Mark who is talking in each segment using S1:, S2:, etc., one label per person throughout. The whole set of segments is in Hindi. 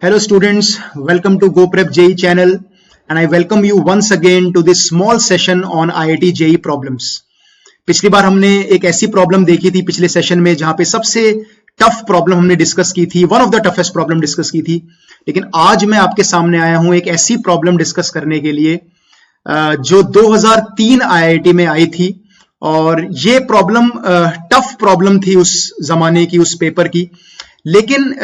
S1: Hello students, welcome to GoPrep JEE channel and I welcome you once again to this small session on IIT JEE problems. पिछली बार हमने एक ऐसी प्रॉब्लम देखी थी पिछले सेशन में जहां पे सबसे टफ प्रॉब्लम हमने डिस्कस की थी, one of the toughest problem discuss की थी। लेकिन आज मैं आपके सामने आया हूं एक ऐसी प्रॉब्लम डिस्कस करने के लिए जो 2003 IIT में आई थी और ये प्रॉब्लम टफ प्रॉब्लम थी उस जमाने की, उस पेपर की। लेकिन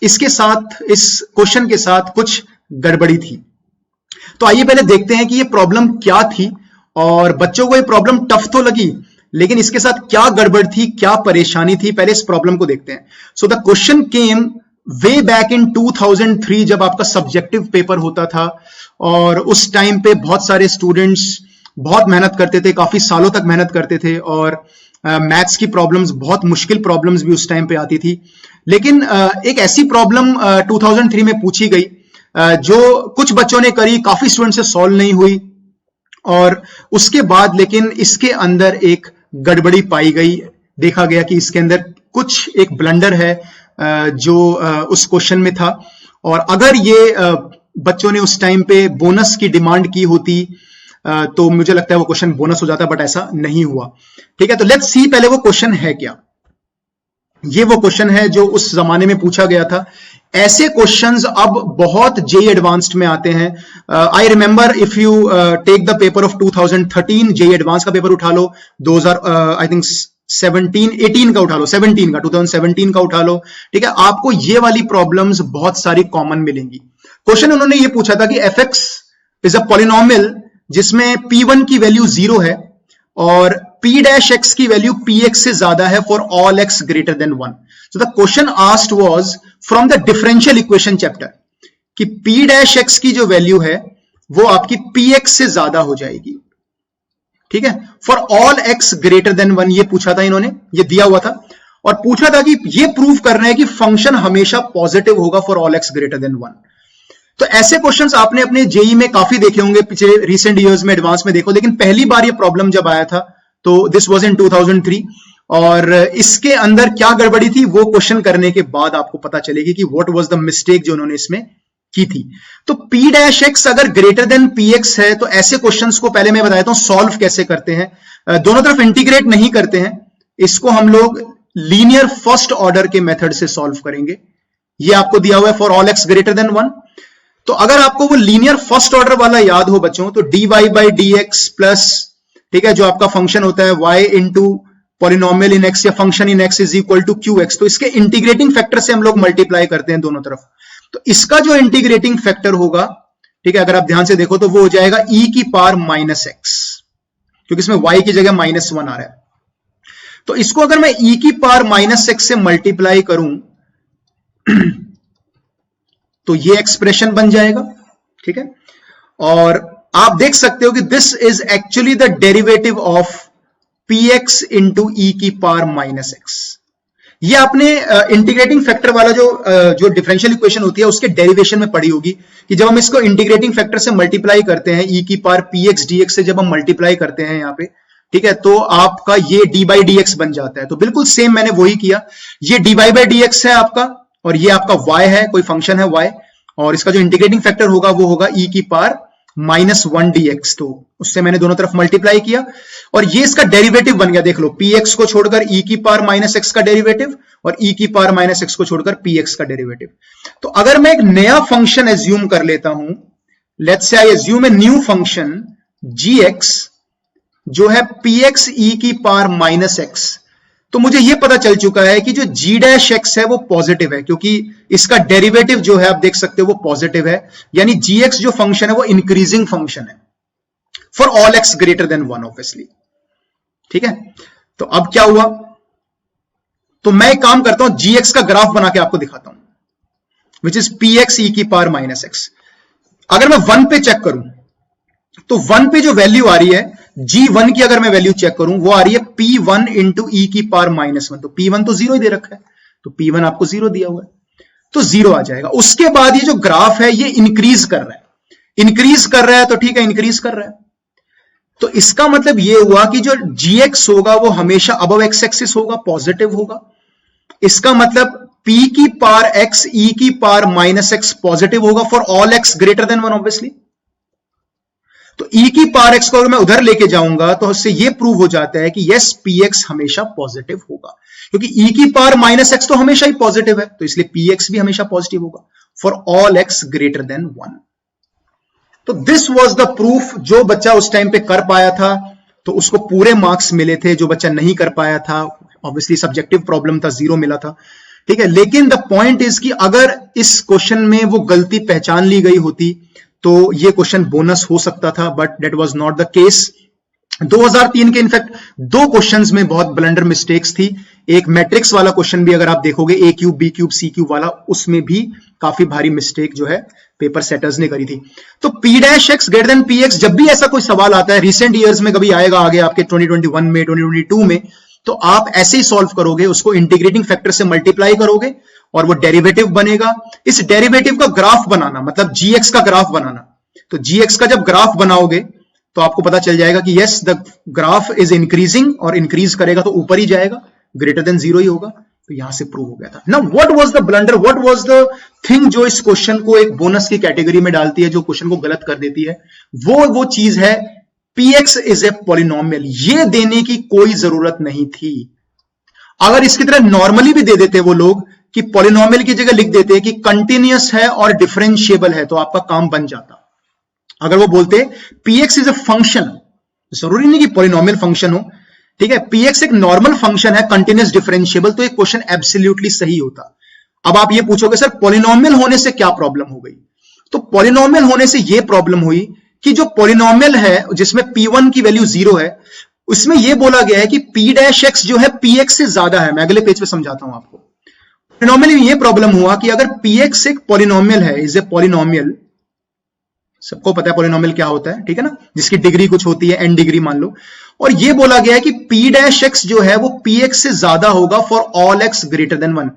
S1: इसके साथ, इस क्वेश्चन के साथ कुछ गड़बड़ी थी। तो आइए पहले देखते हैं कि ये प्रॉब्लम क्या थी और बच्चों को ये प्रॉब्लम टफ तो लगी लेकिन इसके साथ क्या गड़बड़ थी, क्या परेशानी थी, पहले इस प्रॉब्लम को देखते हैं। So the question came way back in 2003 जब आपका सब्जेक्टिव पेपर होता था और उस टाइम पे बहुत सारे स्टूडेंट्स बहुत मेहनत करते थे, काफी सालों तक मेहनत करते थे और मैथ्स की प्रॉब्लम्स, बहुत मुश्किल प्रॉब्लम्स भी उस टाइम पे आती थी। लेकिन एक ऐसी प्रॉब्लम 2003 में पूछी गई जो कुछ बच्चों ने करी, काफी स्टूडेंट से सॉल्व नहीं हुई और उसके बाद लेकिन इसके अंदर एक गड़बड़ी पाई गई। देखा गया कि इसके अंदर कुछ एक ब्लंडर है जो उस क्वेश्चन में था और अगर ये बच्चों ने उस टाइम पे बोनस की डिमांड की होती तो मुझे लगता है वो क्वेश्चन बोनस हो जाता, बट ऐसा नहीं हुआ। ठीक है, तो लेट्स सी पहले वो क्वेश्चन है क्या। ये वो क्वेश्चन है जो उस जमाने में पूछा गया था। ऐसे क्वेश्चंस अब बहुत जेईई एडवांस्ड में आते हैं। I remember if you take the paper of 2013, JEE advance का पेपर उठा लो, 2000 आई थिंक 18 का उठा लो, 2017 का उठा लो। ठीक है, आपको ये वाली प्रॉब्लम्स बहुत सारी कॉमन मिलेंगी। क्वेश्चन उन्होंने ये पूछा था कि F x is a polynomial जिसमें P1 की वैल्यू 0 है और P' की वैल्यू Px से ज्यादा है for all x greater than 1। So the question asked was from the differential equation chapter कि P' की जो वैल्यू है वो आपकी Px से ज्यादा हो जाएगी। ठीक है, for all x greater than 1 ये पूछा था इन्होंने, ये दिया हुआ था और पूछा था कि ये प्रूव करना है कि फंक्शन हमेशा पॉजिटिव होगा for all x greater than 1। तो ऐसे क्वेश्चंस आपने अपने जेई में काफी देखे होंगे, पिछले रिसेंट इयर्स में, एडवांस में देखो, लेकिन पहली बार ये प्रॉब्लम जब आया था तो दिस वाज इन 2003 और इसके अंदर क्या गड़बड़ी थी वो क्वेश्चन करने के बाद आपको पता चलेगी कि व्हाट वाज द मिस्टेक जो उन्होंने इसमें की थी। तो P' अगर ग्रेटर देन Px है तो ऐसे क्वेश्चंस को पहले मैं बता देता हूं सॉल्व कैसे करते हैं। दोनों तरफ इंटीग्रेट नहीं करते हैं, इसको हम लोग लीनियर फर्स्ट ऑर्डर के मेथड से सॉल्व करेंगे। ये आपको दिया हुआ है for all x greater than 1। तो अगर आपको वो लीनियर फर्स्ट ऑर्डर वाला याद हो बच्चों तो dy बाई dx प्लस, ठीक है, जो आपका फंक्शन होता है y into polynomial in x या function in x is equal to qx। तो इसके इंटीग्रेटिंग फैक्टर से हम लोग मल्टीप्लाई करते हैं दोनों तरफ। तो इसका जो इंटीग्रेटिंग फैक्टर होगा, ठीक है, अगर आप ध्यान से देखो तो वो हो जाएगा e की पावर माइनस x, क्योंकि इसमें y की जगह -1 आ रहा है। तो इसको अगर मैं e की पावर माइनस x से मल्टीप्लाई करूं तो ये एक्सप्रेशन बन जाएगा। ठीक है, और आप देख सकते हो कि this is actually the derivative of px into e की पावर माइनस x। ये आपने इंटीग्रेटिंग फैक्टर वाला जो डिफरेंशियल इक्वेशन होती है उसके डेरिवेशन में पढ़ी होगी कि जब हम इसको इंटीग्रेटिंग फैक्टर से मल्टीप्लाई करते हैं, ई की पावर px dx से जब हम मल्टीप्लाई करते हैं यहां पे, ठीक है, तो आपका ये dy बाई dx बन जाता है। तो बिल्कुल सेम मैंने वही किया। ये dy बाई dx है आपका और ये आपका y है, कोई फंक्शन है y, और इसका जो इंटीग्रेटिंग फैक्टर होगा वो होगा e की पावर -1 dx। तो उससे मैंने दोनों तरफ मल्टीप्लाई किया और ये इसका डेरिवेटिव बन गया। देख लो, px को छोड़कर e की पावर -x का डेरिवेटिव और e की पावर -x को छोड़कर px का डेरिवेटिव। तो अगर मैं एक नया फंक्शन एज्यूम कर लेता हूं, let's say I assume a new function gx जो है px e की पावर -x, तो मुझे यह पता चल चुका है कि जो g' है वो पॉजिटिव है क्योंकि इसका डेरिवेटिव जो है आप देख सकते हो वो पॉजिटिव है, यानी gx जो फंक्शन है वो इंक्रीजिंग फंक्शन है for all x greater than 1 obviously. ठीक है, तो अब क्या हुआ, तो मैं एक काम करता हूं, gx का ग्राफ बना के आपको दिखाता हूं, विच इज px e की पावर -x। अगर मैं 1 पे चेक करूं तो 1 पे जो वैल्यू आ रही है g1 की, अगर मैं वैल्यू चेक करूं वो आ रही है p1 इंटू ई की पावर -1। तो p1 तो 0 ही दे रखा है, तो p1 आपको 0 दिया हुआ है, तो 0 आ जाएगा। उसके बाद ये जो ग्राफ है ये इंक्रीज कर रहा है, इंक्रीज कर रहा है, तो ठीक है, इंक्रीज कर रहा है। तो इसका मतलब ये हुआ कि जो gx होगा वो हमेशा अबव x एक्सिस होगा, पॉजिटिव होगा। इसका मतलब p की पावर x e की पावर माइनस x पॉजिटिव होगा for all x greater than 1 obviously. तो e की पावर x को अगर मैं उधर लेके जाऊंगा तो उससे यह प्रूव हो जाता है कि यस px हमेशा पॉजिटिव होगा, क्योंकि e की पावर माइनस x तो हमेशा ही पॉजिटिव है, तो इसलिए px भी हमेशा पॉजिटिव होगा for all x greater than 1। तो दिस वाज द प्रूफ। जो बच्चा उस टाइम पे कर पाया था तो उसको पूरे मार्क्स मिले थे, जो बच्चा नहीं कर पाया था ऑब्वियसली सब्जेक्टिव प्रॉब्लम था, 0 मिला था, ठीक है। लेकिन द पॉइंट इज कि अगर इस क्वेश्चन में वो गलती पहचान ली गई होती तो ये क्वेश्चन बोनस हो सकता था, but that was not the case. 2003 के इनफैक्ट 2 क्वेश्चंस में बहुत ब्लंडर मिस्टेक्स थी। एक मैट्रिक्स वाला क्वेश्चन भी अगर आप देखोगे a cube b cube c cube वाला, उसमें भी काफी भारी मिस्टेक जो है पेपर सेटर्स ने करी थी। तो p dash x greater than px, जब भी ऐसा कोई सवाल आता है, रिसेंट ईयर्स में कभी आएगा आगे आपके 2021 में 2022 में, तो आप ऐसे ही सॉल्व करोगे, उसको इंटीग्रेटिंग फैक्टर से मल्टीप्लाई करोगे और वो डेरिवेटिव बनेगा। इस डेरिवेटिव का ग्राफ बनाना मतलब gx का ग्राफ बनाना। तो gx का जब ग्राफ बनाओगे तो आपको पता चल जाएगा कि yes the graph is increasing, और इंक्रीज करेगा तो ऊपर ही जाएगा, ग्रेटर देन 0 ही होगा। तो यहां से प्रूव हो गया था। Now what was the blunder, what was the thing जो इस क्वेश्चन को एक बोनस की कैटेगरी में डालती है, जो क्वेश्चन को गलत कर देती है, वो चीज है px इज ए पॉलिनोमियल। ये देने की कोई जरूरत नहीं थी। अगर इसकी तरह नॉर्मली भी दे देते वो लोग कि पॉलिनोमियल की जगह लिख देते कि कंटिन्यूअस है और डिफरेंशिएबल है, तो आपका काम बन जाता। अगर वो बोलते px इज अ फंक्शन, जरूरी नहीं कि पॉलिनोमियल फंक्शन हो, ठीक है, px एक नॉर्मल फंक्शन है, कंटिन्यूअस डिफरेंशिएबल, तो एक क्वेश्चन एब्सोल्युटली सही होता। अब आप ये पूछोगे सर पॉलिनोमियल होने से क्या प्रॉब्लम हो गई? तो पॉलिनोमियल होने से ये प्रॉब्लम हुई कि जो पॉलिनोमियल है जिसमें p1 की वैल्यू 0 है, उसमें यह बोला गया है कि p डैश x जो है px से ज्यादा है। मैं अगले पेज पे समझाता हूं आपको। पॉलिनोमियल में यह प्रॉब्लम हुआ कि अगर px एक पॉलिनोमियल है, इज ए पॉलिनोमियल, सबको पता है पॉलिनोमियल क्या होता है, ठीक है ना, जिसकी डिग्री कुछ होती है, n डिग्री मान लो, और यह बोला गया है कि p डैश x जो है वो px से ज्यादा होगा for all x greater than 1।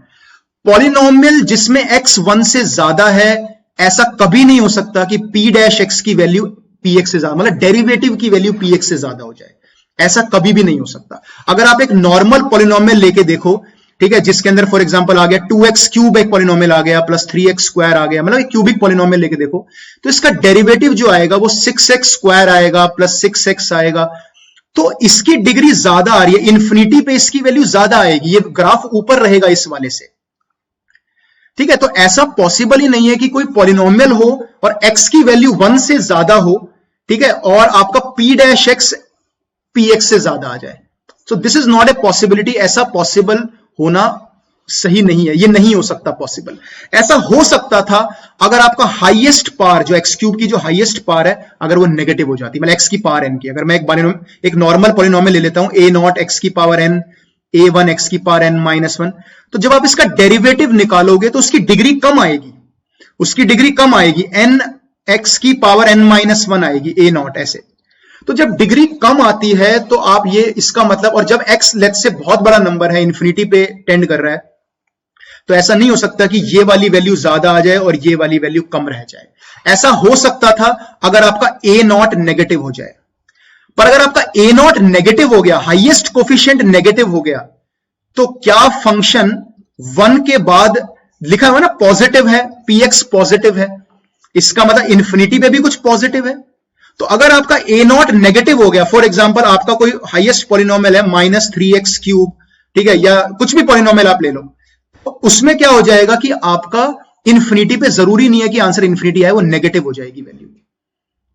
S1: Polynomial जिसमें x 1 से ज्यादा है, ऐसा कभी नहीं हो सकता कि p डैश x की वैल्यू px से ज्यादा, मतलब डेरिवेटिव की वैल्यू px से ज्यादा हो जाए, ऐसा कभी भी नहीं हो सकता। अगर आप एक नॉर्मल पॉलिनोमियल लेके देखो, ठीक है, जिसके अंदर फॉर एग्जांपल आ गया 2x क्यूब एक पॉलिनोमियल आ गया, प्लस 3x स्क्वायर आ गया, मतलब एक क्यूबिक पॉलिनोमियल लेके देखो, तो इसका डेरिवेटिव जो आएगा वो 6x स्क्वायर आएगा प्लस 6x आएगा। तो इसकी डिग्री ज्यादा आ रही है, इन्फिनिटी पे इसकी वैल्यू ज्यादा आएगी, ये ग्राफ ऊपर रहेगा इस वाले से, ठीक है। तो ऐसा पॉसिबल ही नहीं है कि कोई पॉलिनोमियल हो और x की वैल्यू 1 से ज्यादा हो, ठीक है, और आपका p डैश x px से ज्यादा आ जाए। So this is not a possibility, ऐसा पॉसिबल होना सही नहीं है, ये नहीं हो सकता पॉसिबल। ऐसा हो सकता था अगर आपका हाईएस्ट पावर जो x क्यूब की जो हाईएस्ट पावर है, अगर वो नेगेटिव हो जाती, मतलब x की पावर n की। अगर मैं एक नॉर्मल पॉलिनोमियल ले लेता हूं a नॉट x की पावर n, a1 x की पावर n माइनस 1, तो जब आप इसका डेरिवेटिव निकालोगे तो उसकी डिग्री कम आएगी, उसकी डिग्री कम आएगी, n x की पावर n माइनस 1 आएगी, a नॉट ऐसे। तो जब डिग्री कम आती है तो आप ये इसका मतलब, और जब x लेट्स से बहुत बड़ा नंबर है, इंफिनिटी पे टेंड कर रहा है, तो ऐसा नहीं हो सकता कि ये वाली वैल्यू ज्यादा आ जाए और ये वाली वैल्यू कम रह जाए। ऐसा हो सकता था अगर आपका a नॉट नेगेटिव हो जाए, पर अगर आपका a नॉट नेगेटिव हो गया, हाईएस्ट कोफिशिएंट नेगेटिव हो गया, तो क्या फंक्शन 1 के बाद लिखा हुआ ना पॉजिटिव है, px पॉजिटिव है, इसका मतलब इंफिनिटी पे भी कुछ पॉजिटिव है। तो अगर आपका a नॉट नेगेटिव हो गया, फॉर एग्जांपल आपका कोई हाईएस्ट पॉलिनोमियल है -3x क्यूब, ठीक है, या कुछ भी पॉलिनोमियल आप ले लो, तो उसमें क्या हो जाएगा कि आपका इंफिनिटी पे, जरूरी नहीं है कि आंसर इंफिनिटी आए, वो नेगेटिव हो जाएगी वैल्यू,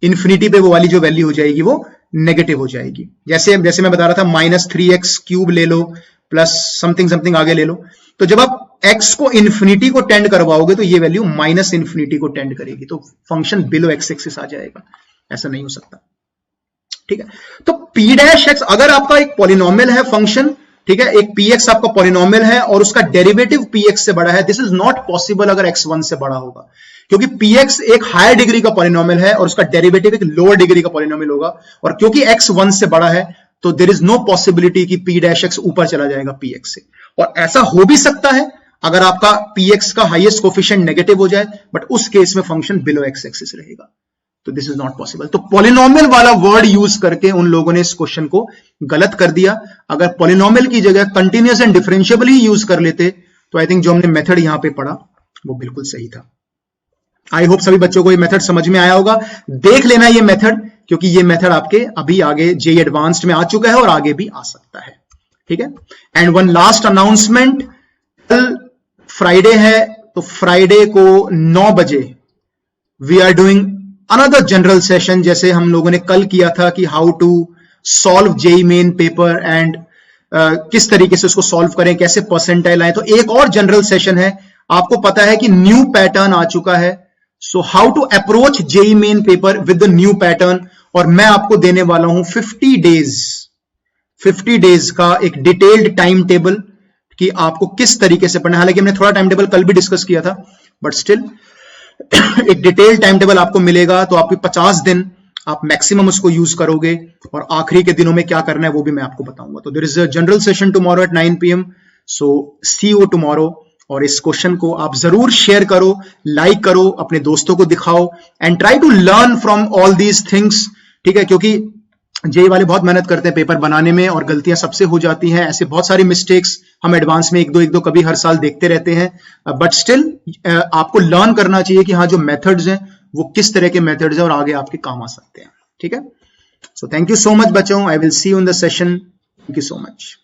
S1: इंफिनिटी पे वो वाली जो वैल्यू हो जाएगी वो नेगेटिव हो जाएगी। जैसे मैं बता रहा था -3x क्यूब ले लो प्लस समथिंग समथिंग आगे ले लो, तो जब आप x को इंफिनिटी को टेंड करवाओगे तो ये वैल्यू माइनस इंफिनिटी को टेंड करेगी, तो फंक्शन बिलो x एक्सिस आ जाएगा, ऐसा नहीं हो सकता, ठीक है। तो p डैश x अगर आपका एक पॉलिनोमियल है फंक्शन, ठीक है, एक px आपका पॉलिनोमियल है और उसका डेरिवेटिव px से बड़ा है, दिस इज नॉट पॉसिबल अगर x 1 से बड़ा होगा, क्योंकि px एक हायर डिग्री का पॉलिनोमियल है और उसका डेरिवेटिव एक लोअर डिग्री का पॉलिनोमियल होगा, और क्योंकि x 1 से बड़ा है तो देयर इज नो पॉसिबिलिटी कि p डैश x ऊपर चला जाएगा px से। और ऐसा हो भी सकता है अगर आपका px का हाईएस्ट कोफिशिएंट नेगेटिव हो जाए, बट उस केस में फंक्शन बिलो x एक्सिस रहेगा, तो दिस इज नॉट पॉसिबल। तो पॉलिनोमियल वाला वर्ड यूज करके उन लोगों ने इस क्वेश्चन को गलत कर दिया। अगर पॉलिनोमियल की जगह continuous and differentiable he use कर लेते तो आई थिंक जो हमने मेथड यहां पे पढ़ा वो बिल्कुल सही था। आई होप सभी बच्चों को ये मेथड समझ में आया होगा। देख लेना ये मेथड, क्योंकि ये मेथड आपके अभी आगे जेईई एडवांस्ड में आ चुका है और आगे भी आ सकता है, ठीक है। एंड वन लास्ट अनाउंसमेंट, कल फ्राइडे है, तो फ्राइडे को 9 बजे we are doing another general session, जैसे हम लोगों ने कल किया था कि how to solve JEE main paper and किस तरीके से उसको सॉल्व करें, कैसे परसेंटाइल आए। तो एक और जनरल सेशन है। आपको पता है कि न्यू पैटर्न आ चुका है, so how to approach JEE main paper with the new pattern, और मैं आपको देने वाला हूं 50 डेज का एक डिटेल्ड टाइम टेबल कि आपको किस तरीके से पढ़ना है। हालांकि हमने थोड़ा टाइम टेबल कल भी डिस्कस किया था, बट स्टिल एक डिटेल्ड टाइम टेबल आपको मिलेगा। तो आपके 50 दिन आप मैक्सिमम उसको यूज करोगे, और आखिरी के दिनों में क्या करना है वो भी मैं आपको बताऊंगा। तो there is a general session tomorrow at 9 PM, so see you tomorrow. और इस क्वेश्चन को आप जरूर शेयर करो, लाइक करो, अपने दोस्तों को दिखाओ, and try to learn from all these things, ठीक है। क्योंकि जेईई वाले बहुत मेहनत करते हैं पेपर बनाने में, और गलतियां सबसे हो जाती हैं। ऐसे बहुत सारी मिस्टेक्स हम एडवांस में एक दो कभी हर साल देखते रहते हैं, बट स्टिल आपको लर्न करना चाहिए कि हाँ जो मेथड्स हैं वो किस तरह के मेथड्स हैं और आगे आपके काम आ सकते हैं, ठीक है। So thank you so much बच्चों, I will see you in the session. Thank you so much.